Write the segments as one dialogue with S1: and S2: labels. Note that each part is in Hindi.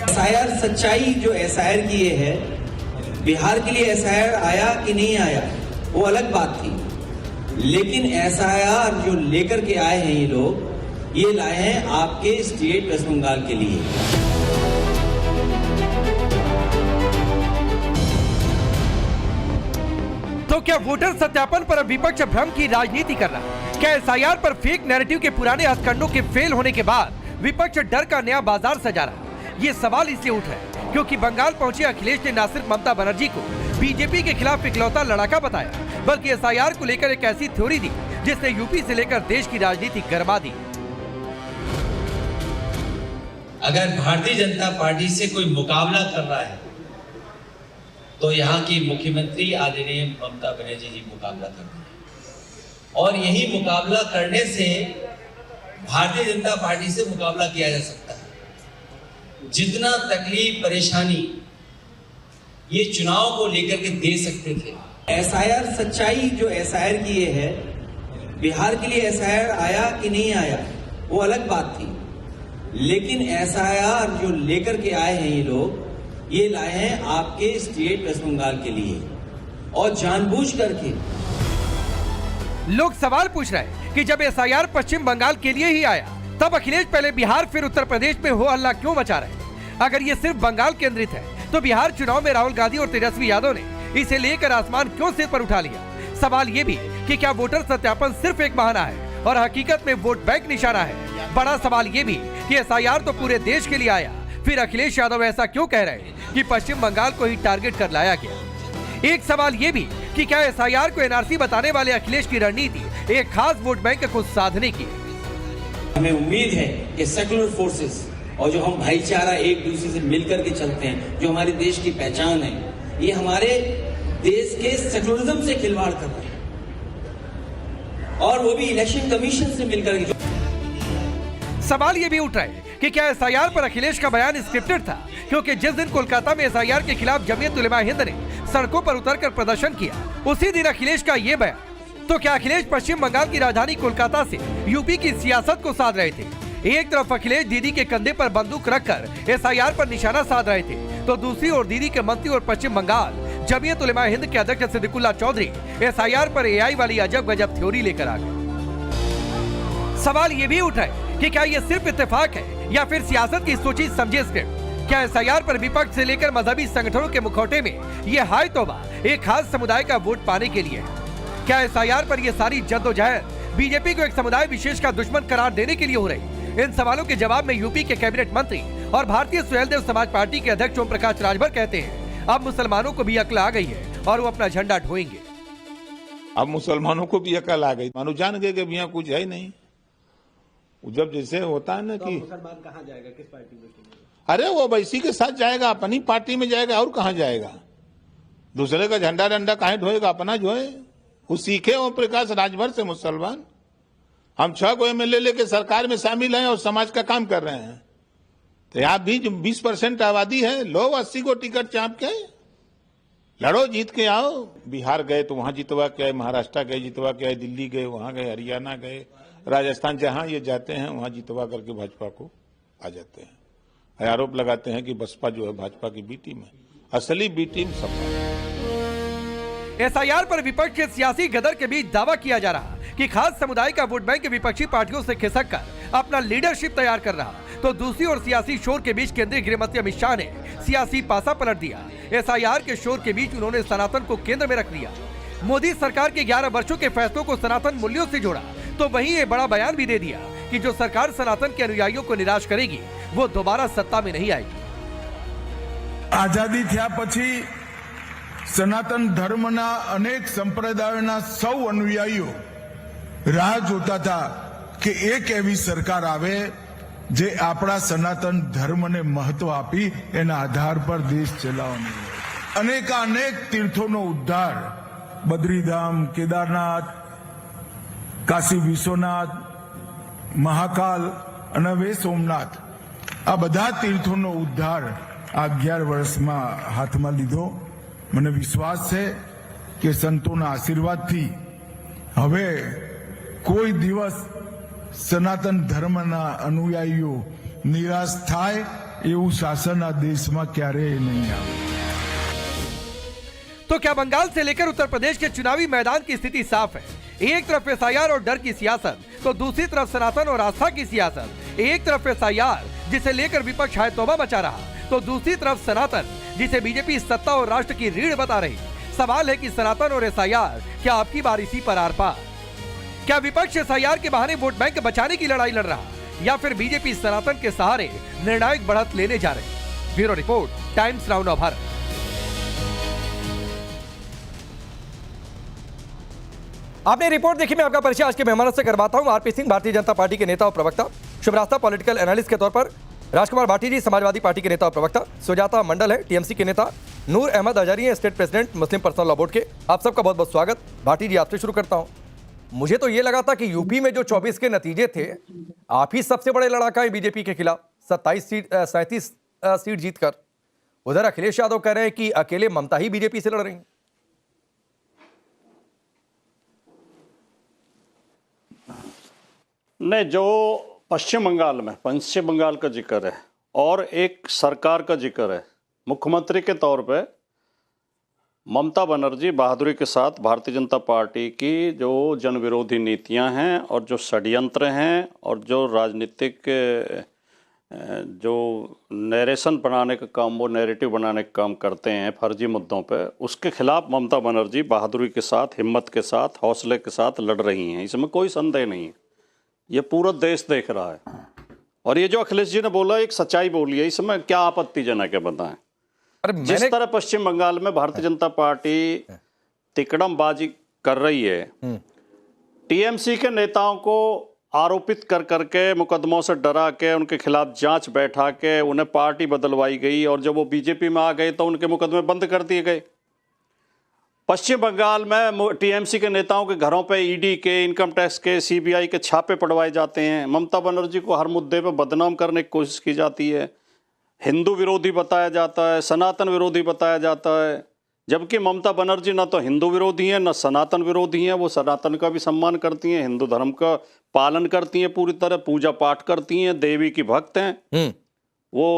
S1: एसआईआर सच्चाई जो एसआईआर की ये है, बिहार के लिए एसआईआर आया कि नहीं आया वो अलग बात थी, लेकिन एसआईआर जो लेकर के आए हैं ये लोग, ये लाए हैं आपके स्टेट वेस्ट बंगाल के लिए।
S2: तो क्या वोटर सत्यापन पर विपक्ष भ्रम की राजनीति कर रहा है? क्या एसआईआर पर फेक नैरेटिव के पुराने हथकंडों के फेल होने के बाद विपक्ष डर का नया बाजार सजा रहा है? ये सवाल इसलिए उठ रहा है क्योंकि बंगाल पहुंचे अखिलेश ने न सिर्फ ममता बनर्जी को बीजेपी के खिलाफ इकलौता लड़ाका बताया, बल्कि एसआईआर को लेकर एक ऐसी थ्योरी दी जिसने यूपी से लेकर देश की राजनीति गरमा दी।
S3: अगर भारतीय जनता पार्टी से कोई मुकाबला कर रहा है तो यहाँ की मुख्यमंत्री आदरणीय ममता बनर्जी जी मुकाबला कर रही है, और यही मुकाबला करने से भारतीय जनता पार्टी से मुकाबला किया जा सकता है। जितना तकलीफ परेशानी ये चुनाव को लेकर के दे सकते थे।
S1: एसआईआर सच्चाई जो एसआईआर की ये है, बिहार के लिए एसआईआर आया कि नहीं आया वो अलग बात थी, लेकिन एसआईआर जो लेकर के आए हैं ये लोग, ये लाए हैं आपके स्टेट वेस्ट बंगाल के लिए, और जानबूझ करके।
S2: लोग सवाल पूछ रहे हैं कि जब एसआईआर पश्चिम बंगाल के लिए ही आया, तब अखिलेश पहले बिहार फिर उत्तर प्रदेश में हो हल्ला क्यों मचा रहे हैं? अगर ये सिर्फ बंगाल केंद्रित है तो बिहार चुनाव में राहुल गांधी और तेजस्वी यादव ने इसे लेकर आसमान क्यों सिर पर उठा लिया? सवाल ये भी कि क्या वोटर सत्यापन सिर्फ एक बहाना है और हकीकत में वोट बैंक निशाना है? बड़ा सवाल ये भी कि एसआईआर तो पूरे देश के लिए आया, फिर अखिलेश यादव ऐसा क्यों कह रहे हैं कि पश्चिम बंगाल को ही टारगेट कर लाया गया? एक सवाल ये भी कि क्या एसआईआर को एनआरसी बताने वाले अखिलेश की रणनीति एक खास वोट बैंक को साधने की है?
S1: हमें उम्मीद है कि सेकुलर फोर्सेस और जो हम भाईचारा एक दूसरे से मिलकर के चलते हैं, जो हमारे देश की पहचान है, ये हमारे देश के सेकुलरिज्म से खिलवाड़ कर रहे हैं, और वो भी इलेक्शन कमीशन से मिलकर के।
S2: सवाल ये भी उठ रहा है कि क्या एसआईआर पर अखिलेश का बयान स्क्रिप्टेड था? क्योंकि जिस दिन कोलकाता में एसआईआर के खिलाफ जमीयत उलेमा हिंद ने सड़कों पर उतरकर प्रदर्शन किया, उसी दिन अखिलेश का ये बयान। तो क्या अखिलेश पश्चिम बंगाल की राजधानी कोलकाता से यूपी की सियासत को साध रहे थे? एक तरफ अखिलेश दीदी के कंधे पर बंदूक रखकर एसआईआर पर निशाना साध रहे थे, तो दूसरी ओर दीदी के मंत्री और पश्चिम बंगाल जमीयत उलेमा हिंद के अध्यक्ष सिद्दीकुल्लाह चौधरी एसआईआर पर एआई वाली अजब गजब थ्योरी लेकर आ गए। सवाल ये भी उठ रहा है कि क्या ये सिर्फ इत्तेफाक है या फिर सियासत की सोची समझी स्क्रिप्ट? क्या एसआईआर पर विपक्ष से लेकर मजहबी संगठनों के मुखौटे में ये हाय तौबा एक खास समुदाय का वोट पाने के लिए है? क्या एसआईआर पर ये सारी जद्दोजहद बीजेपी को एक समुदाय विशेष का दुश्मन करार देने के लिए हो रही? इन सवालों के जवाब में यूपी के कैबिनेट मंत्री और भारतीय सुहेलदेव समाज पार्टी के अध्यक्ष ओम प्रकाश राजभर कहते हैं, अब मुसलमानों को भी अक्ल आ गई है और वो अपना झंडा ढोएंगे।
S4: अब मुसलमानों को भी अक्ल आ गई, मानो जान गए कि यहाँ कुछ है ही नहीं। जब जैसे होता है ना कि
S5: मुसलमान कहाँ जाएगा, किस पार्टी में?
S4: अरे वो वैसी के साथ जाएगा, अपनी पार्टी में जाएगा, और कहाँ जाएगा? दूसरे का झंडा डंडा काहे ढोएगा? अपना जो है वो सीखे ओम प्रकाश राजभर से मुसलमान। हम 6 को एमएलए लेके सरकार में शामिल हैं और समाज का काम कर रहे हैं, तो यहाँ भी 20% आबादी है, लो 80 को टिकट चाप के लड़ो, जीत के आओ। बिहार गए तो वहां जितवा के आए, महाराष्ट्र गए जितवा के आए, दिल्ली गए वहां गए, हरियाणा गए, राजस्थान, जहां ये जाते हैं वहां जितवा करके भाजपा को आ जाते हैं। आरोप लगाते हैं कि बसपा जो है भाजपा की बी टीम है, असली बी टीम सपा।
S2: एसआईआर पर विपक्ष के सियासी गदर के बीच दावा किया जा रहा कि खास समुदाय का वोट बैंक विपक्षी पार्टियों से खिसक कर अपना लीडरशिप तैयार कर रहा, तो दूसरी ओर सियासी शोर के बीच केंद्रीय गृह मंत्री अमित शाह ने सियासी पासा पलट दिया। एसआईआर के शोर के बीच उन्होंने सनातन को केंद्र में रख दिया। मोदी सरकार के 11 वर्षों के फैसलों को सनातन मूल्यों से जोड़ा, तो वहीं ये बड़ा बयान भी दे दिया कि जो सरकार सनातन के अनुयायियों को निराश करेगी वो दोबारा सत्ता में नहीं आएगी।
S6: आजादी थया पछी सनातन धर्मना अनेक संप्रदायोना सौ अनुयायीओ राह जोता था कि एक एवी सरकार आवे जे आपड़ा सनातन धर्म ने महत्व आपी एना आधार पर देश चलाववानो। अनेकानेक तीर्थों उद्धार, बद्रीधाम, केदारनाथ, काशी विश्वनाथ, महाकाल अने वे सोमनाथ, आ बधा तीर्थों उद्धार आ 11 वर्ष में हाथ में लीधो। मने विश्वास है कि संतों आशीर्वाद थी हवे कोई दिवस सनातन धर्मना अनुयायीओ निराश थाय એવું શાસન આ દેશમાં ક્યારેય નહીં આવે।
S2: तो क्या बंगाल से लेकर उत्तर प्रदेश के चुनावी मैदान की स्थिति साफ है? एक तरफ एसआईआर और डर की सियासत, तो दूसरी तरफ सनातन और आस्था की सियासत। एक तरफ एसआईआर जिसे लेकर विपक्ष हाय तौबा मचा रहा, तो दूसरी तरफ सनातन जिसे बीजेपी सत्ता और राष्ट्र की रीढ़ बता रही। सवाल है कि सनातन और एसआईआर क्या आपकी बार इसी पर आर पार? क्या विपक्ष एसआईआर के बहाने वोट बैंक बचाने की लड़ाई लड़ रहा, या फिर बीजेपी सनातन के सहारे निर्णायक बढ़त लेने जा रहे? ब्यूरो रिपोर्ट, टाइम्स नाउ नव भारत। आपने रिपोर्ट देखी, मैं आपका परिचय आज के मेहमानों से करवाता हूं। आरपी सिंह, भारतीय जनता पार्टी के नेता और प्रवक्ता। शुभरास्ता, पॉलिटिकल एनालिस्ट के तौर पर। राजकुमार भाटी जी, समाजवादी पार्टी के नेता और प्रवक्ता। सुजाता मंडल है, टीएमसी के नेता। नूर अहमद अजहरी है, स्टेट प्रेसिडेंट मुस्लिम पर्सनल लॉ बोर्ड के। आप सबका बहुत बहुत स्वागत। भाटी जी, आपसे शुरू करता हूं। मुझे तो ये लगा था कि यूपी में जो 24 के नतीजे थे, आप ही सबसे बड़े लड़ाका है बीजेपी के खिलाफ, 37 सीट जीतकर। उधर अखिलेश यादव कह रहे हैं कि अकेले ममता ही बीजेपी से लड़ रही हैं।
S7: नहीं, जो पश्चिम बंगाल का जिक्र है और एक सरकार का जिक्र है, मुख्यमंत्री के तौर पे ममता बनर्जी बहादुरी के साथ भारतीय जनता पार्टी की जो जनविरोधी नीतियां हैं और जो षड्यंत्र हैं और जो राजनीतिक जो नरेशन बनाने का काम, वो नैरेटिव बनाने का काम करते हैं फर्जी मुद्दों पे, उसके खिलाफ ममता बनर्जी बहादुरी के साथ, हिम्मत के साथ, हौसले के साथ लड़ रही हैं। इसमें कोई संदेह नहीं है, ये पूरा देश देख रहा है। और ये जो अखिलेश जी ने बोला, एक सच्चाई बोली है, इसमें क्या आपत्तिजनक है बताएं? जिस तरह पश्चिम बंगाल में भारतीय जनता पार्टी तिकड़मबाजी कर रही है, टीएमसी के नेताओं को आरोपित कर करके, मुकदमों से डरा के, उनके खिलाफ जांच बैठा के उन्हें पार्टी बदलवाई गई, और जब वो बीजेपी में आ गए तो उनके मुकदमे बंद कर दिए गए। पश्चिम बंगाल में टीएमसी के नेताओं के घरों पे ईडी के, इनकम टैक्स के, सीबीआई के छापे पड़वाए जाते हैं। ममता बनर्जी को हर मुद्दे पे बदनाम करने की कोशिश की जाती है, हिंदू विरोधी बताया जाता है, सनातन विरोधी बताया जाता है, जबकि ममता बनर्जी न तो हिंदू विरोधी हैं न सनातन विरोधी हैं। वो सनातन का भी सम्मान करती हैं, हिंदू धर्म का पालन करती हैं, पूरी तरह पूजा पाठ करती हैं, देवी की भक्त हैं। वो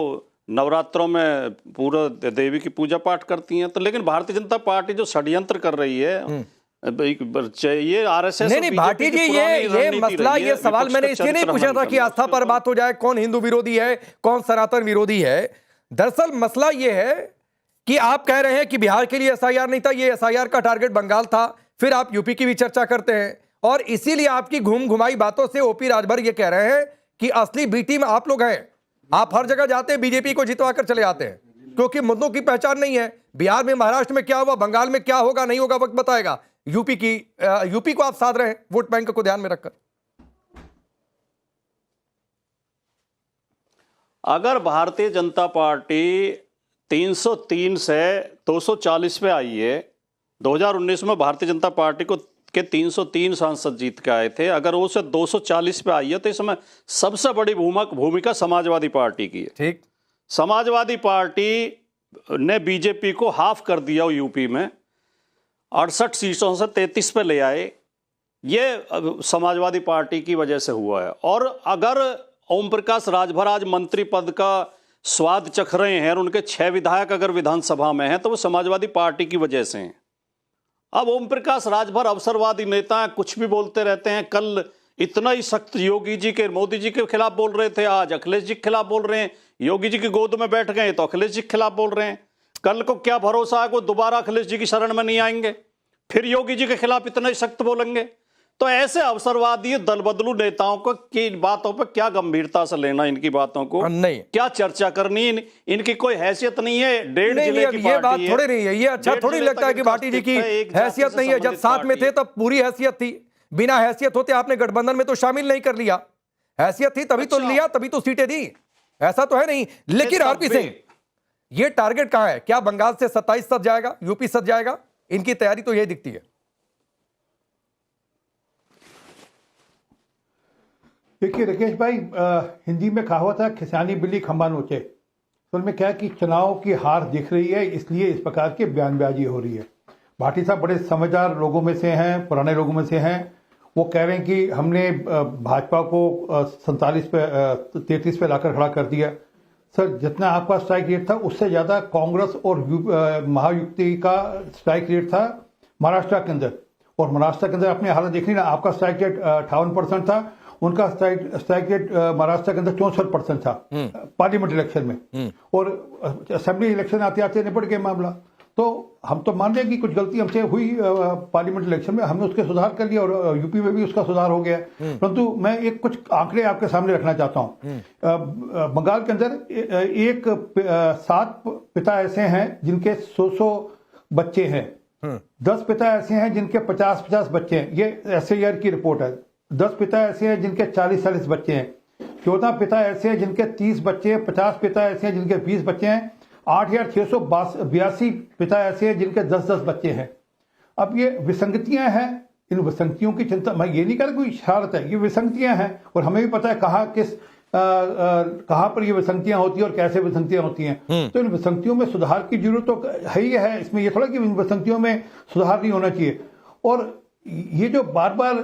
S7: नवरात्रों में पूरा देवी की पूजा पाठ करती हैं। तो लेकिन भारतीय जनता पार्टी जो षड्यंत्र कर रही है, ये आरएसएस
S2: नहीं भाटी जी, ये मसला, ये सवाल मैंने इसलिए नहीं पूछा था कि आस्था पर बात हो जाए, कौन हिंदू विरोधी है, कौन सनातन विरोधी है। दरअसल मसला ये है कि आप कह रहे हैं कि बिहार के लिए एसआईआर नहीं था, ये एसआईआर का टारगेट बंगाल था। फिर आप यूपी की भी चर्चा करते हैं, और इसीलिए आपकी घूम घुमाई बातों से ओपी राजभर ये कह रहे हैं कि असली बी टीम आप लोग हैं। आप हर जगह जाते हैं, बीजेपी को जितवा कर चले आते हैं, क्योंकि मुद्दों की पहचान नहीं है। बिहार में, महाराष्ट्र में क्या हुआ, बंगाल में क्या होगा नहीं होगा, वक्त बताएगा। यूपी को आप साध रहे हैं वोट बैंक को ध्यान में रखकर।
S7: अगर भारतीय जनता पार्टी 303 से 240 पे आई है, 2019 में भारतीय जनता पार्टी को के 303 सांसद जीत के आए थे, अगर वो से 240 पे आई है, तो इसमें सबसे बड़ी भूमिका समाजवादी पार्टी की है। ठीक, समाजवादी पार्टी ने बीजेपी को हाफ कर दिया यूपी में, 68 सीटों से 33 पे ले आए। ये समाजवादी पार्टी की वजह से हुआ है। और अगर ओम प्रकाश राजभर आज मंत्री पद का स्वाद चख रहे हैं और उनके 6 विधायक अगर विधानसभा में हैं, तो वो समाजवादी पार्टी की वजह से हैं। अब ओम प्रकाश राजभर अवसरवादी नेता हैं, कुछ भी बोलते रहते हैं। कल इतना ही सख्त योगी जी के, मोदी जी के खिलाफ बोल रहे थे, आज अखिलेश जी के खिलाफ बोल रहे हैं। योगी जी की गोद में बैठ गए तो अखिलेश जी के खिलाफ बोल रहे हैं। कल को क्या भरोसा है, को दोबारा अखिलेश जी की शरण में नहीं आएंगे, फिर योगी जी के खिलाफ इतना ही सख्त बोलेंगे। तो ऐसे अवसरवादी दल बदलू नेताओं को की बातों पर क्या गंभीरता से लेना, इनकी बातों को नहीं, क्या चर्चा करनी, इनकी कोई हैसियत नहीं है। 1.5 जिले की
S2: ये बात थोड़ी नहीं है। ये अच्छा थोड़ी लगता है कि भाटी जी की हैसियत नहीं है। जब साथ में थे तब पूरी हैसियत थी, बिना हैसियत होते आपने गठबंधन में तो शामिल नहीं कर लिया। हैसियत थी तभी तो लिया, तभी तो सीटें दी, ऐसा तो है नहीं। लेकिन आरपी सिंह, ये टारगेट कहां है? क्या बंगाल से 27 सच जाएगा, यूपी सच जाएगा? इनकी तैयारी तो यही दिखती है।
S8: देखिए राकेश भाई, हिंदी में कहावत है, खिसानी बिल्ली खंबा नोचे। तो उनमें क्या है कि चुनाव की हार दिख रही है, इसलिए इस प्रकार की बयानबाजी हो रही है। भाटी साहब बड़े समझदार लोगों में से हैं, पुराने लोगों में से हैं। वो कह रहे हैं कि हमने भाजपा को 33 पे लाकर खड़ा कर दिया। सर जितना आपका स्ट्राइक रेट था उससे ज्यादा कांग्रेस और महायुति का स्ट्राइक रेट था महाराष्ट्र के अंदर। और महाराष्ट्र के अंदर अपने हालत देख ली ना, आपका स्ट्राइक रेट 58% था, उनका स्ट्राइक रेट महाराष्ट्र के अंदर 64% था पार्लियामेंट इलेक्शन में। और असेंबली इलेक्शन आते आते निपट गया मामला। तो हम तो मान रहे हैं कि कुछ गलती हमसे हुई पार्लियामेंट इलेक्शन में, हमने उसके सुधार कर लिया और यूपी में भी उसका सुधार हो गया। परंतु मैं एक कुछ आंकड़े आपके सामने रखना चाहता हूं। बंगाल के अंदर 7 पिता ऐसे हैं जिनके 100 बच्चे हैं, 10 पिता ऐसे हैं जिनके 50 बच्चे हैं, ये SIR की रिपोर्ट है। 10 पिता ऐसे हैं जिनके 40 बच्चे हैं, 14 पिता ऐसे हैं जिनके 30 बच्चे हैं, 50 पिता ऐसे हैं जिनके 20 बच्चे हैं, 8,682 पिता ऐसे हैं जिनके 10 बच्चे हैं। अब ये विसंगतियां हैं, इन विसंगतियों की चिंता, मैं ये नहीं कर कोई शरारत है, ये विसंगतियां हैं और हमें भी पता है कहाँ पर ये विसंगतियां होती हैं और कैसे विसंगतियां होती हैं। तो इन विसंगतियों में सुधार की जरूरत तो है ही है, इसमें ये थोड़ा कि इन विसंगतियों में सुधार नहीं होना चाहिए। और ये जो बार बार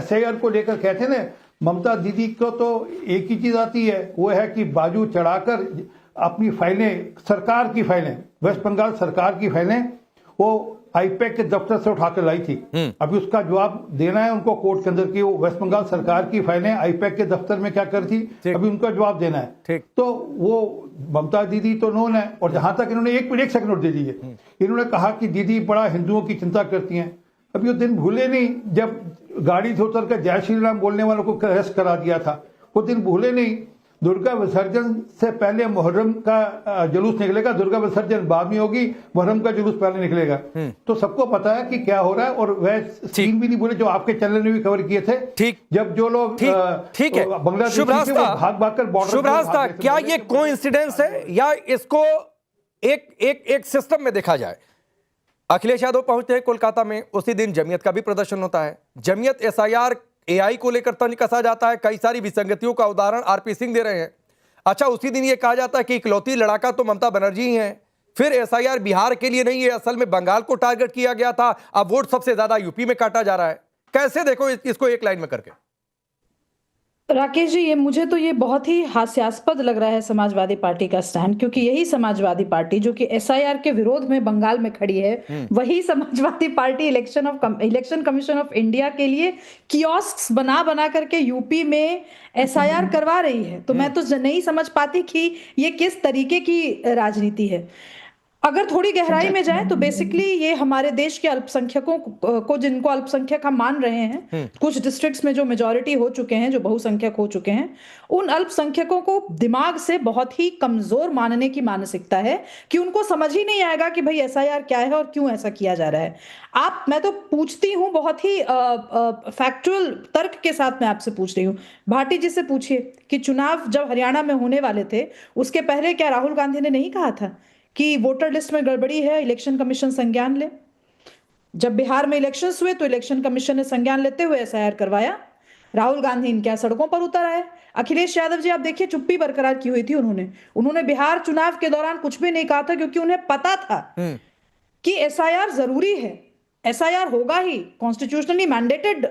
S8: SIR को लेकर कहते हैं ना, ममता दीदी को तो एक ही चीज आती है, वो है कि बाजू चढ़ाकर अपनी फाइलें, सरकार की फाइलें, वेस्ट बंगाल सरकार की फाइलें वो आईपैक के दफ्तर से उठाकर लाई थी। अभी उसका जवाब देना है उनको कोर्ट के अंदर की वो वेस्ट बंगाल सरकार की फाइलें आईपैक के दफ्तर में क्या कर थी, अभी उनका जवाब देना है। तो वो ममता दीदी तो नोन है। और जहां तक इन्होंने एक सेकंड और दे दीजिए, इन्होंने कहा कि दीदी बड़ा हिंदुओं की चिंता करती हैं। अभी वो दिन भूले नहीं जब गाड़ी से उतर कर जय श्री राम बोलने वालों को अरेस्ट करा दिया था, वो दिन भूले नहीं। दुर्गा विसर्जन से पहले मुहर्रम का जुलूस निकलेगा, दुर्गा विसर्जन बाद में होगी, मुहर्रम का जुलूस पहले निकलेगा। तो सबको पता है कि क्या हो रहा है। और वह सीन भी नहीं भूले जो आपके चैनल ने भी कवर किए थे।
S2: ठीक,
S8: जब जो लोग
S2: ठीक है,
S8: बांग्लादेश भाग कर बॉर्डर,
S2: शुभरास्ता, क्या ये कोइंसिडेंस है या इसको एक सिस्टम में देखा जाए? अखिलेश यादव पहुंचते हैं कोलकाता में, उसी दिन जमीयत का भी प्रदर्शन होता है। जमीयत SIR AI को लेकर तंज कसा जाता है, कई सारी विसंगतियों का उदाहरण RP सिंह दे रहे हैं। अच्छा, उसी दिन ये कहा जाता है कि इकलौती लड़ाका तो ममता बनर्जी ही हैं। फिर SIR बिहार के लिए नहीं है, असल में बंगाल को टारगेट किया गया था, अब वोट सबसे ज्यादा यूपी में काटा जा रहा है। कैसे देखो इसको एक लाइन में करके?
S9: राकेश जी, ये मुझे तो ये बहुत ही हास्यास्पद लग रहा है समाजवादी पार्टी का स्टैंड, क्योंकि यही समाजवादी पार्टी जो कि SIR के विरोध में बंगाल में खड़ी है, वही Samajwadi party election commission of India के लिए कियोस्क्स बना करके यूपी में SIR करवा रही है। तो मैं तो नहीं समझ पाती कि ये किस तरीके की राजनीति है। अगर थोड़ी गहराई में जाए तो बेसिकली ये हमारे देश के अल्पसंख्यकों को, जिनको अल्पसंख्यक हम मान रहे हैं, कुछ डिस्ट्रिक्ट्स में जो मेजॉरिटी हो चुके हैं, जो बहुसंख्यक हो चुके हैं, उन अल्पसंख्यकों को दिमाग से बहुत ही कमजोर मानने की मानसिकता है कि उनको समझ ही नहीं आएगा कि भाई SIR क्या है और क्यों ऐसा किया जा रहा है। मैं तो पूछती हूं, बहुत ही फैक्चुअल तर्क के साथ मैं आपसे पूछ रही हूं, भाटी जी से पूछिए कि चुनाव जब हरियाणा में होने वाले थे उसके पहले क्या राहुल गांधी ने नहीं कहा था कि वोटर लिस्ट में गड़बड़ी है, इलेक्शन कमीशन संज्ञान ले? जब बिहार में इलेक्शंस हुए तो इलेक्शन कमीशन ने संज्ञान लेते हुए SIR करवाया। राहुल गांधी इनके सड़कों पर उतर आए। अखिलेश यादव जी, आप देखिए, चुप्पी बरकरार की हुई थी उन्होंने बिहार चुनाव के दौरान कुछ भी नहीं कहा था, क्योंकि उन्हें पता था कि SIR जरूरी है, SIR होगा ही, कॉन्स्टिट्यूशनली मैंडेटेड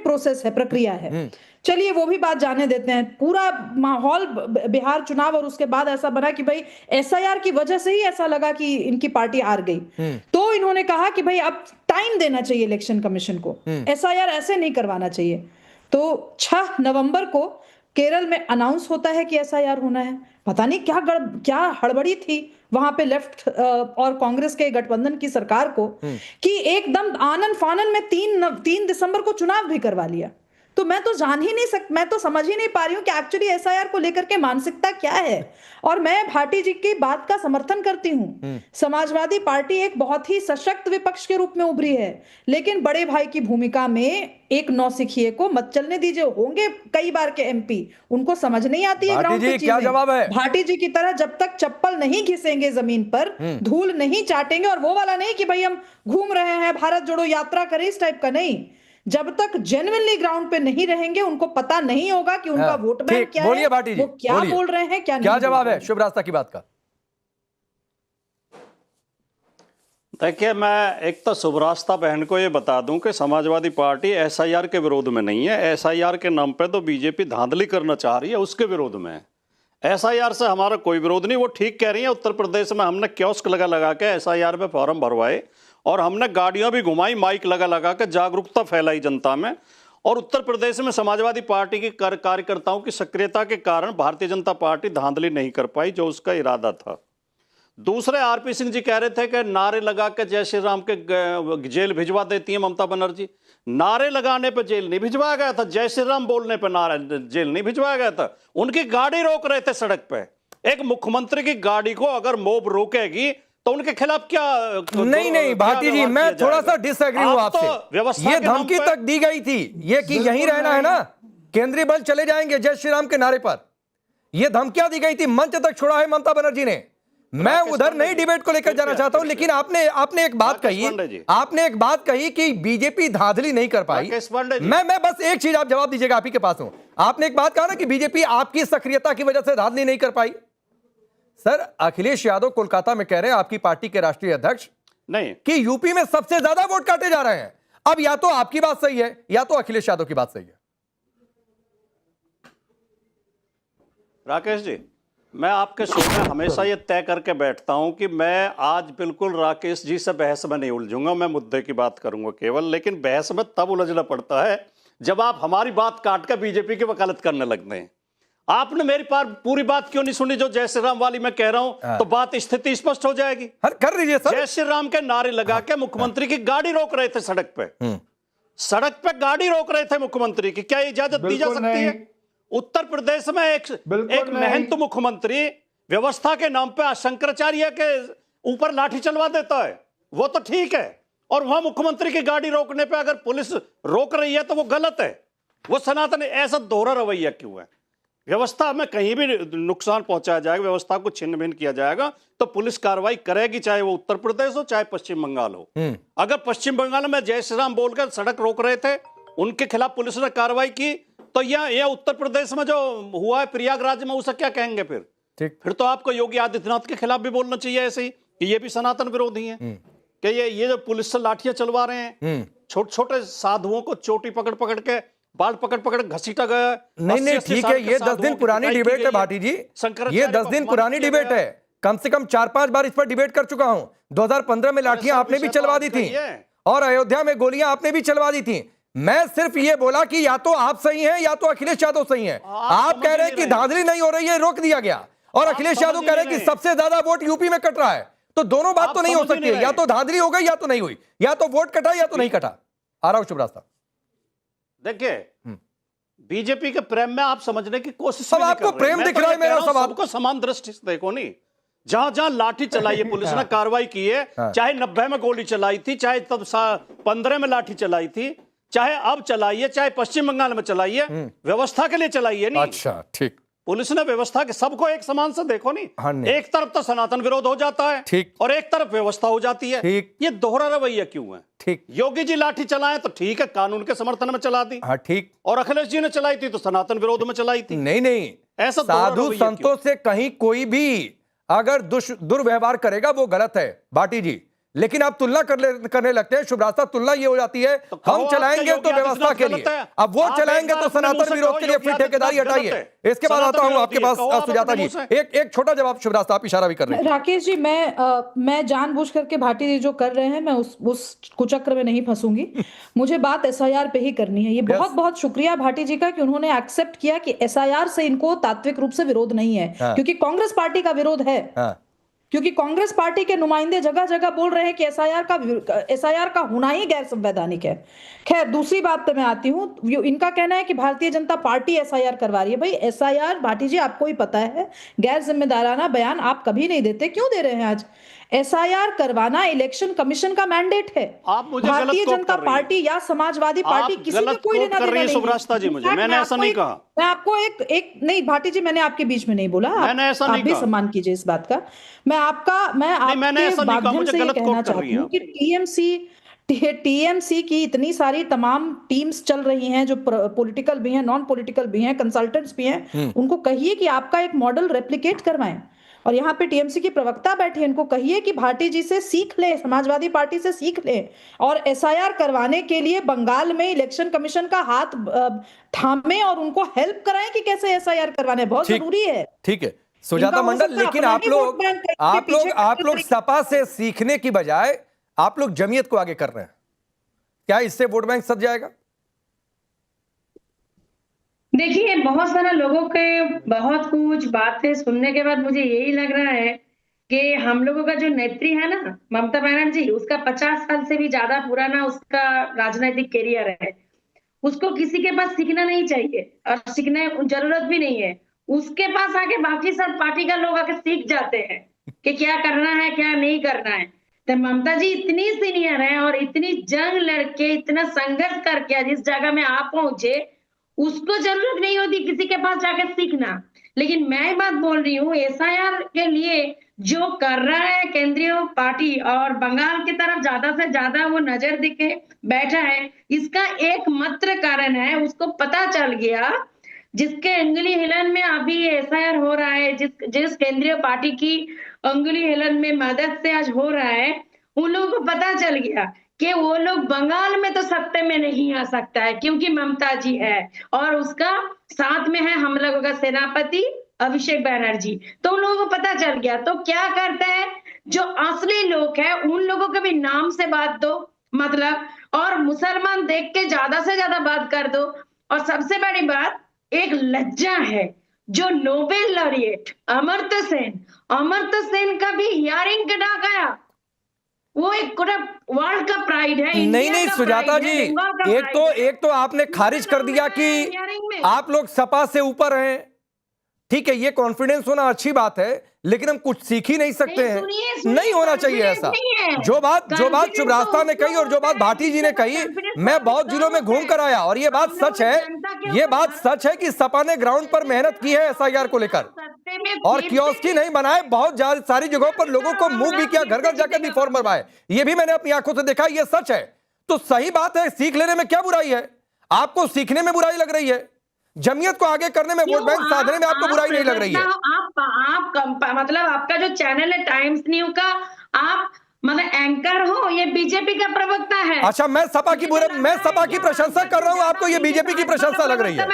S9: प्रोसेस है, प्रक्रिया है। चलिए वो भी बात जाने देते हैं। पूरा माहौल बिहार चुनाव और उसके बाद ऐसा बना कि भाई SIR की वजह से ही ऐसा लगा कि इनकी पार्टी हार गई। तो इन्होंने कहा कि भाई अब टाइम देना चाहिए इलेक्शन कमीशन को, SIR ऐसे नहीं करवाना चाहिए। तो 6 नवंबर को केरल में अनाउंस होता है कि SIR होना है। पता नहीं क्या हड़बड़ी थी वहां पे लेफ्ट और कांग्रेस के गठबंधन की सरकार को कि एकदम आनन फानन में 3 दिसंबर को चुनाव भी करवा लिया। तो मैं तो मैं तो समझ ही नहीं पा रही हूँ कि एक्चुअली SIR को लेकर के मानसिकता क्या है। और मैं भाटी जी की बात का समर्थन करती हूँ। समाजवादी पार्टी एक बहुत ही सशक्त विपक्ष के रूप में उभरी है, लेकिन बड़े भाई की भूमिका में एक नौसिखिए को मत चलने दीजिए। होंगे कई बार के MP, उनको समझ नहीं आती है ग्राउंड पे चीजें।
S2: क्या जवाब है?
S9: भाटी जी की तरह जब तक चप्पल नहीं घिसेंगे जमीन पर, धूल नहीं चाटेंगे, और वो वाला नहीं कि भाई हम घूम रहे हैं, भारत जोड़ो यात्रा करें, इस टाइप का नहीं। जब तक जेन्युइनली ग्राउंड पे नहीं रहेंगे, उनको पता नहीं होगा कि उनका वोट बैंक क्या है,
S2: भाटी जी,
S9: वो क्या बोल रहे हैं, क्या
S2: जवाब है शुभ रास्ता की बात का?
S7: देखिए, मैं एक तो सुभरास्ता बहन को ये बता दूं कि समाजवादी पार्टी एसआईआर के विरोध में नहीं है। एसआईआर के नाम पे तो बीजेपी धांधली करना चाह रही है, उसके विरोध में है। एसआईआर से हमारा कोई विरोध नहीं। वो ठीक कह रही है। उत्तर प्रदेश में हमने कियोस्क लगा लगा के एसआईआर पे फॉर्म भरवाए और हमने गाड़ियां भी घुमाई, माइक लगा लगा के जागरूकता फैलाई जनता में। और उत्तर प्रदेश में समाजवादी पार्टी के कार्यकर्ताओं की सक्रियता के कारण भारतीय जनता पार्टी धांधली नहीं कर पाई जो उसका इरादा था। दूसरे आरपी सिंह जी कह रहे थे कि नारे लगा के जय श्री राम के जेल भिजवा देती है ममता बनर्जी। नारे लगाने पर जेल नहीं भिजवाया गया था, जय श्री राम बोलने पर नारे जेल नहीं भिजवाया गया था। उनकी गाड़ी रोक रहे थे सड़क पे। एक मुख्यमंत्री की गाड़ी को अगर मोब रोकेगी तो उनके खिलाफ क्या?
S2: नहीं भारती जी, मैं थोड़ा सा डिसएग्री हूं आपसे। ये धमकी तक दी गई थी ये कि यहीं रहना है ना, केंद्रीय बल चले जाएंगे जय श्री राम के नारे पर। यह धमकियां दी गई थी, मंच तक छोड़ा है ममता बनर्जी ने। मैं उधर नहीं डिबेट को लेकर जाना चाहता हूं, लेकिन आपने एक बात कही कि बीजेपी धांधली नहीं कर पाई। मैं बस एक चीज आप जवाब दीजिएगा, आप ही के पास हूं। आपने एक बात कहा ना कि बीजेपी आपकी सक्रियता की वजह से धांधली नहीं कर पाई। सर, अखिलेश यादव कोलकाता में कह रहे हैं, आपकी पार्टी के राष्ट्रीय अध्यक्ष, नहीं कि यूपी में सबसे ज्यादा वोट काटे जा रहे हैं। अब या तो आपकी बात सही है या तो अखिलेश यादव की बात सही है।
S7: राकेश जी, मैं आपके शो में हमेशा ये तय करके बैठता हूं कि मैं आज बिल्कुल राकेश जी से बहस में नहीं उलझूंगा, मैं मुद्दे की बात करूंगा केवल। लेकिन बहस में तब उलझना पड़ता है जब आप हमारी बात काट कर बीजेपी की वकालत करने लगते हैं। आपने मेरी पूरी बात क्यों नहीं सुनी जो जय श्री राम वाली मैं कह रहा हूं? तो बात स्थिति स्पष्ट हो जाएगी।
S2: कर लीजिए सर।
S7: जय श्री राम के नारे लगा के मुख्यमंत्री की गाड़ी रोक रहे थे सड़क पे। सड़क पे गाड़ी रोक रहे थे मुख्यमंत्री की, क्या इजाजत दी जा सकती है? उत्तर प्रदेश में एक महंत मुख्यमंत्री व्यवस्था के नाम पे शंकराचार्य के ऊपर लाठी चलवा देता है, वो तो ठीक है। और वहां मुख्यमंत्री की गाड़ी रोकने पे अगर पुलिस रोक रही है तो वो गलत है। वो सनातन ऐसा दोहरा रवैया क्यों है? व्यवस्था में कहीं भी नुकसान पहुंचाया जाएगा, व्यवस्था को छिन्न भिन्न किया जाएगा तो पुलिस कार्रवाई करेगी, चाहे वो उत्तर प्रदेश हो चाहे पश्चिम बंगाल हो। अगर पश्चिम बंगाल में जय श्री राम बोलकर सड़क रोक रहे थे, उनके खिलाफ पुलिस ने कार्रवाई की, तो यह उत्तर प्रदेश में जो हुआ है प्रयागराज में, उसे क्या कहेंगे फिर? फिर तो आपको योगी आदित्यनाथ के खिलाफ भी बोलना चाहिए ऐसे ही कि ये भी सनातन विरोधी हैं कि ये जो पुलिस से लाठियां चलवा रहे हैं, छोटे छोटे साधुओं को चोटी पकड़ पकड़ के बाल पकड़ घसीटा गया।
S2: नहीं ठीक है, ये 10 दिन पुरानी डिबेट है भाटी जी, ये 10 दिन पुरानी डिबेट है। कम से कम 4-5 बार इस पर डिबेट कर चुका हूं। 2015 में लाठियां आपने भी चलवा दी थी और अयोध्या में गोलियां आपने भी चलवा दी थी। मैं सिर्फ ये बोला कि या तो आप सही हैं या तो अखिलेश यादव सही हैं। आप कह रहे हैं कि धांधली नहीं हो रही है, रोक दिया गया, और अखिलेश यादव कह रहे हैं कि सबसे ज्यादा वोट यूपी में कट रहा है। तो दोनों बात तो नहीं हो सकती है, या तो धांधली हो गई या तो नहीं हुई, या तो वोट कटा या तो नहीं कटा। आ रहा हूं शुभ रास्ता।
S7: देखिए, बीजेपी के प्रेम में आप समझने की कोशिश
S2: अब आपको प्रेम दिख रहा है मेरा सवाल।
S7: सबको समान दृष्टि से देखो। नहीं, जहां जहां लाठी चलाई है पुलिस ने कार्रवाई की है, चाहे 90 में गोली चलाई थी, चाहे तब 15 में लाठी चलाई थी, चाहे अब चलाइए, चाहे पश्चिम बंगाल में चलाइए, व्यवस्था के लिए चलाइए। नहीं,
S2: अच्छा ठीक,
S7: पुलिस ने व्यवस्था के सबको एक समान से देखो। नहीं, एक तरफ तो सनातन विरोध हो जाता है
S2: ठीक,
S7: और एक तरफ व्यवस्था हो जाती है ठीक। ये दोहरा रवैया क्यों है?
S2: ठीक,
S7: योगी जी लाठी चलाए तो ठीक है, कानून के समर्थन में चला दी,
S2: हाँ ठीक,
S7: और अखिलेश जी ने चलाई थी तो सनातन विरोध में चलाई थी।
S2: नहीं, ऐसा साधु संतों से कहीं कोई भी अगर दुर्व्यवहार करेगा वो गलत है भाटी जी। लेकिन आप तुलना करने लगते हैं शुभ रास्ता, तुलना ये हो जाती है हम चलाएंगे तो व्यवस्था के लिए, अब वो चलाएंगे तो सनातन विरोध के लिए, फिर ठेकेदारी हटाइए। इसके बाद आता हूं आपके पास सुजाता जी, एक छोटा जवाब शुभ रास्ता, आप इशारा भी कर रहे हैं।
S9: राकेश जी, मैं जानबूझ करके भाटी जी जो कर रहे हैं, मैं उस कुचक्र में नहीं फंसूंगी। मुझे बात एसआईआर पे ही करनी है। ये बहुत शुक्रिया भाटी जी का कि उन्होंने एक्सेप्ट किया कि एसआईआर से इनको तात्विक रूप से विरोध नहीं है, क्योंकि कांग्रेस पार्टी का विरोध है। क्योंकि कांग्रेस पार्टी के नुमाइंदे जगह जगह बोल रहे हैं कि एसआईआर का होना ही गैर संवैधानिक है। खैर, दूसरी बात पे मैं आती हूँ। इनका कहना है कि भारतीय जनता पार्टी एसआईआर करवा रही है। भाई एसआईआर, भाटी जी आपको ही पता है, गैर जिम्मेदाराना बयान आप कभी नहीं देते, क्यों दे रहे हैं आज? एसआईआर करवाना इलेक्शन कमिशन का मैंडेट है। भारतीय जनता पार्टी या समाजवादी पार्टी किसी में कोई लेना देना नहीं।
S7: मैंने ऐसा नहीं कहा।
S9: मैं आपको एक नहीं भाटी जी, मैंने आपके बीच में नहीं बोला, आप भी सम्मान कीजिए इस बात का। मैं आपके माध्यम से ये कहना चाहती हूँ कि टीएमसी की इतनी सारी तमाम टीम्स चल रही हैं, जो पॉलिटिकल भी हैं, नॉन पॉलिटिकल भी हैं, कंसल्टेंट्स भी हैं, उनको कहिए कि आपका एक मॉडल रेप्लिकेट करवाएं। और यहाँ पे टीएमसी की प्रवक्ता बैठे, इनको कहिए कि भाटी जी से सीख ले, समाजवादी पार्टी से सीख ले और एसआईआर करवाने के लिए बंगाल में इलेक्शन कमीशन का हाथ थामे और उनको हेल्प कराएं कि कैसे एसआईआर करवाने, बहुत जरूरी है।
S2: ठीक है सुजाता मंडल, लेकिन आप लोग सपा से सीखने की बजाय आप लोग जमीयत को आगे कर रहे हैं, क्या इससे वोट बैंक सज जाएगा?
S10: देखिए, बहुत सारे लोगों के बहुत कुछ बातें सुनने के बाद मुझे यही लग रहा है कि हम लोगों का जो नेत्री है ना ममता बनर्जी, उसका 50 साल से भी ज्यादा पुराना उसका राजनीतिक कैरियर है। उसको किसी के पास सीखना नहीं चाहिए और सीखने जरूरत भी नहीं है। उसके पास आके बाकी सब पार्टी का लोग आके सीख जाते हैं कि क्या करना है क्या नहीं करना है। तो ममता जी इतनी सीनियर है और इतनी जंग लड़के इतना संघर्ष करके जिस जगह में आप पहुंचे, उसको जरूरत नहीं होती किसी के पास जाकर सीखना। लेकिन मैं बात बोल रही हूँ एसआईआर के लिए जो कर रहा है केंद्रीय पार्टी और बंगाल की तरफ ज्यादा से ज्यादा वो नजर दिखे बैठा है, इसका एकमात्र कारण है उसको पता चल गया जिसके अंगुली हिलन में अभी एसआईआर हो रहा है, जिस केंद्रीय पार्टी की अंगुली हिलन में मदद से आज हो रहा है, उन लोगों को पता चल गया कि वो लोग बंगाल में तो सत्ते में नहीं आ सकता है क्योंकि ममता जी है और उसका साथ में है हम लोगों का सेनापति अभिषेक बैनर्जी। तो उन लोगों को पता चल गया। तो क्या करते हैं, जो असली लोग हैं उन लोगों के भी नाम से बात दो, मतलब, और मुसलमान देख के ज्यादा से ज्यादा बात कर दो। और सबसे बड़ी बात, एक लज्जा है जो नोबेल लॉरिएट अमर्त्य सेन का भी हियरिंग करा गया। वो एक वर्ल्ड का प्राइड है।
S2: नहीं सुजाता जी, एक तो आपने खारिज कर दिया कि आप लोग सपा से ऊपर हैं। ठीक है, ये कॉन्फिडेंस होना अच्छी बात है, लेकिन हम कुछ सीख ही नहीं सकते हैं। नहीं होना चाहिए ऐसा। जो बात शुभरास्ता ने कही और जो बात भाटी जी ने कही, मैं बहुत जिलों में घूम कर आया और ये बात सच है कि सपा ने ग्राउंड पर मेहनत की है एसआईआर को लेकर और कियोस्क ही नहीं बनाए, बहुत सारी जगहों पर लोगों को मूव भी किया, घर घर जाकर भी फॉर्म भरवाए। ये भी मैंने अपनी आंखों से देखा, ये सच है। तो सही बात है, सीख लेने में क्या बुराई है? आपको सीखने में बुराई लग रही है, जमीयत को आगे करने में, वोट बैंक साधने में आपको बुराई नहीं लग रही है।
S10: मतलब आपका जो चैनल है टाइम्स न्यू का, आप मतलब एंकर हो, ये बीजेपी का प्रवक्ता है।
S2: अच्छा, मैं सपा की प्रशंसा कर रहा हूं, आपको ये बीजेपी की प्रशंसा लग रही है?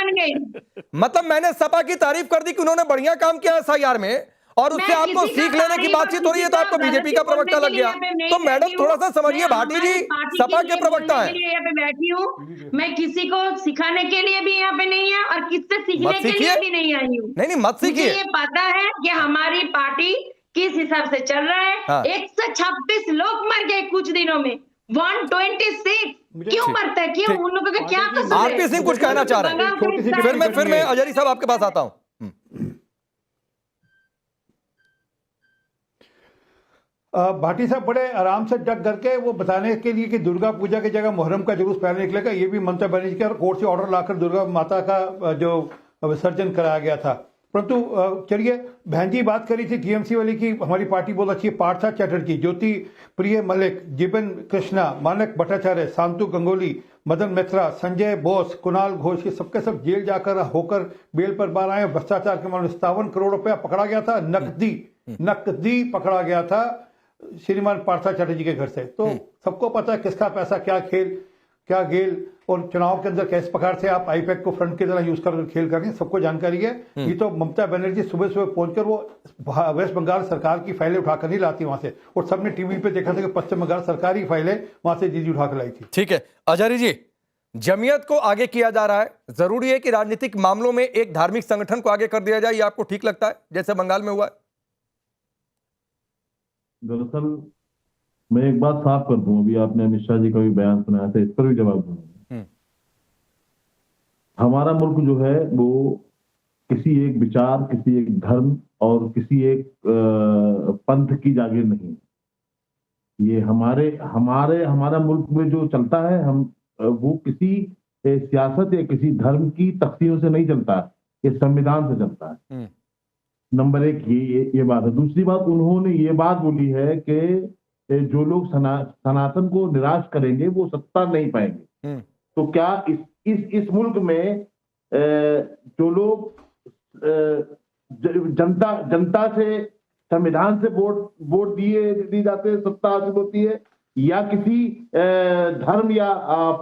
S2: मतलब मैंने सपा की तारीफ कर दी कि उन्होंने बढ़िया काम किया एसआईआर में और उससे आपको सीख लेने की बातचीत हो रही है तो आपको बीजेपी का प्रवक्ता लग गया। तो मैडम थोड़ा सा समझिए, भाटी जी सपा के प्रवक्ता है।
S10: यहाँ पे बैठी हूँ, मैं किसी को सिखाने के लिए भी यहाँ पे नहीं है और किससे सीखने के लिए भी नहीं आई हूँ।
S2: नहीं मत सीखिए।
S10: ये पता है कि हमारी पार्टी किस हिसाब से चल रहा है। हाँ। 126 लोग मर गए कुछ दिनों में, 126 क्यों मरता है? क्यों? उन लोगों का क्या कसूर है?
S2: आरपी सिंह कुछ कहना चाह रहे हैं, फिर मैं अजहरी साहब आपके पास आता हूं।
S8: भाटी साहब बड़े आराम से डग करके वो बताने के लिए कि दुर्गा पूजा की जगह मुहर्रम का जुलूस पहले निकलेगा, ये भी ममता बनर्जी के कोर्ट से ऑर्डर लाकर दुर्गा माता का जो विसर्जन कराया गया था। परंतु चलिए, बहन जी बात करी थी टीएमसी वाली की हमारी पार्टी बहुत अच्छी है, पार्था चैटर्जी, ज्योति प्रिय मलिक, जिबन कृष्णा, मानक भट्टाचार्य, शांतु गंगोली, मदन मित्रा, संजय बोस, कुणाल घोष, ये सबके सब जेल जाकर होकर बेल पर बाहर आए। भ्रष्टाचार के मामले 57 करोड़ रुपया पकड़ा गया था, नकदी पकड़ा गया था श्रीमान पार्था चैटर्जी के घर से। तो सबको पता है किसका पैसा, क्या गेल और चुनाव के अंदर कैसे प्रकार से आप आईपैड को फ्रंट की तरह यूज कर खेल कर रहे हैं, सबको जानकारी है। ये तो ममता बनर्जी सुबह पहुंचकर वो वेस्ट बंगाल सरकार की फाइलें उठाकर नहीं लाती वहां से, और सबने टीवी पे देखा था कि पश्चिम बंगाल सरकार की फाइलें वहां से जीजी उठाकर लाई थी।
S2: ठीक है अजहरी जी, जमीयत को आगे किया जा रहा है, जरूरी है कि राजनीतिक मामलों में एक धार्मिक संगठन को आगे कर दिया जाए, ये आपको ठीक लगता है जैसे बंगाल में हुआ है?
S11: दरअसल मैं एक बात साफ कर दूं, अभी आपने अमित शाह जी का भी बयान सुनाया था, इस पर भी जवाब दूंगा। हमारा मुल्क जो है वो किसी एक विचार, किसी एक धर्म और किसी एक पंथ की जागीर नहीं। ये हमारा मुल्क में जो चलता है, हम वो किसी सियासत या किसी धर्म की तख्तियों से नहीं चलता, ये संविधान से चलता है। नंबर एक ये बात है। दूसरी बात, उन्होंने ये बात बोली है कि जो लोग सनातन को निराश करेंगे वो सत्ता नहीं पाएंगे। तो क्या इस मुल्क में जो लोग जनता से संविधान से वोट दिए जाते हैं, सत्ता हासिल होती है, या किसी धर्म या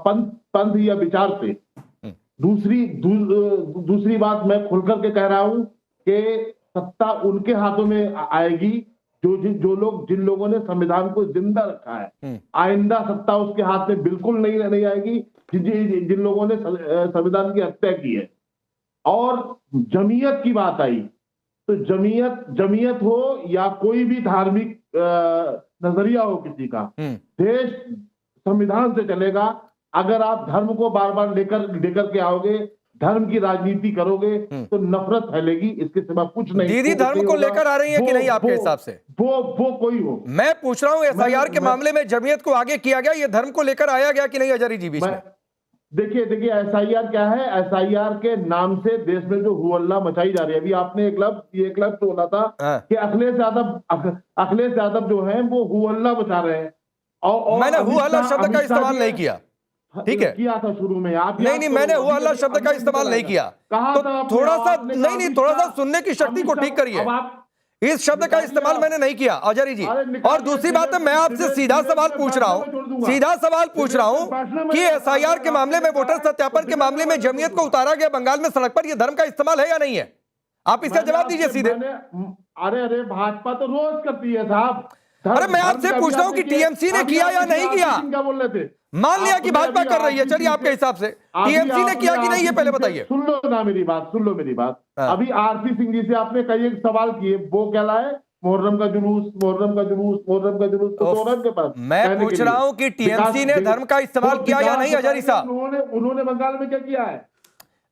S11: पंथ या विचार से। दूसरी बात मैं खुलकर के कह रहा हूं कि सत्ता उनके हाथों में आएगी जिन लोगों ने संविधान को जिंदा रखा है। आइंदा सत्ता उसके हाथ में बिल्कुल नहीं आएगी जिन लोगों ने संविधान की हत्या की है। और जमीयत की बात आई तो जमीयत हो या कोई भी धार्मिक नजरिया हो किसी का, देश संविधान से चलेगा। अगर आप धर्म को बार बार लेकर के आओगे, धर्म की राजनीति करोगे तो नफरत फैलेगी, इसके सिवा कुछ नहीं।
S2: दीदी धर्म को लेकर आ रही है कि नहीं आपके हिसाब से?
S11: वो कोई हो।
S2: मैं पूछ रहा हूं एसआईआर के मामले में जमीयत को आगे किया गया, ये धर्म को लेकर आया गया कि नहीं अजहरी जी बीच में?
S11: देखिए एसआईआर क्या है? एसआईआर के नाम से देश में जो हुअल्ला मचाई जा रही है। अभी आपने एक लफ्ज बोला था कि अखिलेश यादव जो है वो हुअल्ला मचा रहे हैं, और
S2: मैंने हुअल्ला शब्द का इस्तेमाल नहीं किया, ठीक है?
S11: किया था शुरू में आप।
S2: नहीं, मैंने हुअल्ला शब्द का इस्तेमाल नहीं किया। तो थोड़ा सा सुनने की शक्ति को ठीक करिए। इस शब्द का इस्तेमाल मैंने नहीं किया अजहरी जी। और दूसरी बात है, मैं आपसे सीधा सवाल पूछ रहा हूं कि एसआईआर के मामले में, वोटर सत्यापन के मामले में जमीयत को उतारा गया बंगाल में सड़क पर, यह धर्म का इस्तेमाल है या नहीं है? आप इसका जवाब दीजिए सीधे।
S11: अरे भाजपा तो रोज करती है साहब।
S2: अरे मैं आपसे पूछ रहा हूं कि टीएमसी ने किया या नहीं किया?
S11: क्या बोल रहे थे?
S2: मान लिया कि भाजपा कर रही है, चलिए आपके हिसाब से टीएमसी ने किया कि नहीं, ये पहले बताइए।
S11: सुन लो मेरी बात। अभी आरती सिंह जी से आपने कई एक सवाल किए, वो क्या लाए? मुहर्रम का जुलूस तो सोरम के पास।
S2: मैं पूछ रहा हूं कि टीएमसी ने धर्म का इस्तेमाल किया या नहीं अजहरी साहब?
S11: उन्होंने बंगाल में क्या किया है?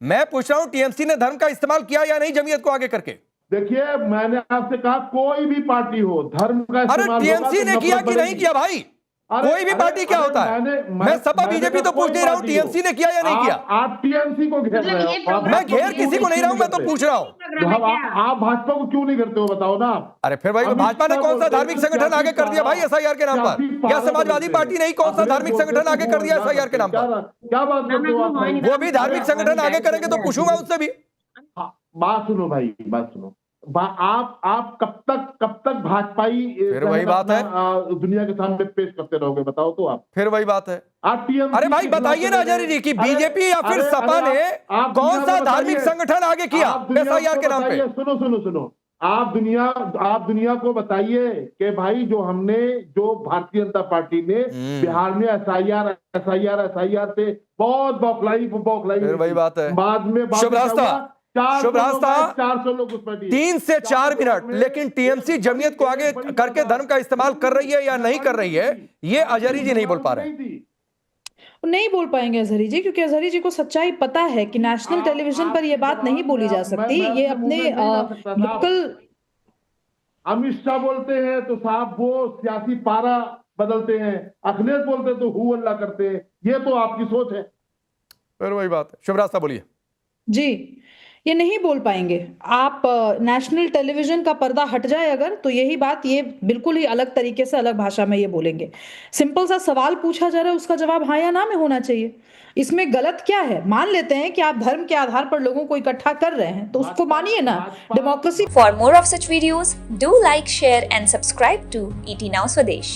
S2: मैं पूछ रहा हूं टीएमसी ने धर्म का इस्तेमाल किया या नहीं जमीयत को आगे करके?
S11: देखिए मैंने आपसे कहा कोई भी पार्टी हो, धर्म का इस्तेमाल।
S2: अरे टीएमसी ने किया कि नहीं किया भाई? कोई भी पार्टी क्या होता है? मैं सपा बीजेपी तो पूछ नहीं रहा हूं, टीएमसी ने किया या नहीं किया?
S11: आप टीएमसी को घेर रहे हो।
S2: मैं घेर किसी को नहीं रहा हूं, मैं तो पूछ रहा हूं।
S11: आप भाजपा को क्यों नहीं करते हो बताओ ना?
S2: अरे फिर भाई भाजपा ने कौन सा धार्मिक संगठन आगे कर दिया भाई एसआईआर के नाम पर? या समाजवादी पार्टी ने कौन सा धार्मिक संगठन आगे कर दिया एसआईआर के नाम पर?
S11: क्या बात करते हो आप?
S2: वो भी धार्मिक संगठन आगे करेंगे तो पूछूंगा उससे भी।
S11: बात सुनो भाई, बात सुनो। आप कब तक भाजपाई
S2: फिर वही बात है,
S11: दुनिया के सामने पेश करते रहोगे बताओ तो आप?
S2: फिर वही बात है।
S11: आप टीएमसी,
S2: अरे भाई बताइए ना अजहरी जी कि बीजेपी या फिर सपा ने कौन सा धार्मिक संगठन आगे किया एसआईआर के नाम पे?
S11: सुनो, आप दुनिया को बताइए कि भाई जो भारतीय जनता पार्टी ने बिहार में एसआईआर से बहुत बौखलाई,
S2: फिर वही बात है।
S11: बाद में
S2: शुभ रास्ता
S11: 400 लोग उस पर
S2: 3 से 4 मिनट। लेकिन टीएमसी जमीयत को आगे करके धर्म का इस्तेमाल कर रही है या नहीं कर रही है, ये अजहरी जी नहीं बोल पा रहे।
S9: नहीं बोल पाएंगे अजहरी जी, क्योंकि अजहरी जी को सच्चाई पता है कि नेशनल टेलीविजन पर यह बात नहीं बोली जा सकती। ये अपने लोकल
S11: अमित शाह बोलते हैं तो साहब वो सियासी पारा बदलते हैं, अखिलेश बोलते तो हु अल्लाह करते हैं। ये तो आपकी सोच है।
S2: फिर वही बात है। शुभ रास्ता बोलिए
S9: जी। ये नहीं बोल पाएंगे। आप नेशनल टेलीविजन का पर्दा हट जाए अगर, तो यही बात ये बिल्कुल ही अलग तरीके से, अलग भाषा में ये बोलेंगे। सिंपल सा सवाल पूछा जा रहा है, उसका जवाब हाँ या ना में होना चाहिए। इसमें गलत क्या है? मान लेते हैं कि आप धर्म के आधार पर लोगों को इकट्ठा कर रहे हैं, तो उसको मानिए ना, democracy.
S12: For more of such videos do like, share and subscribe to ET Now Swadesh।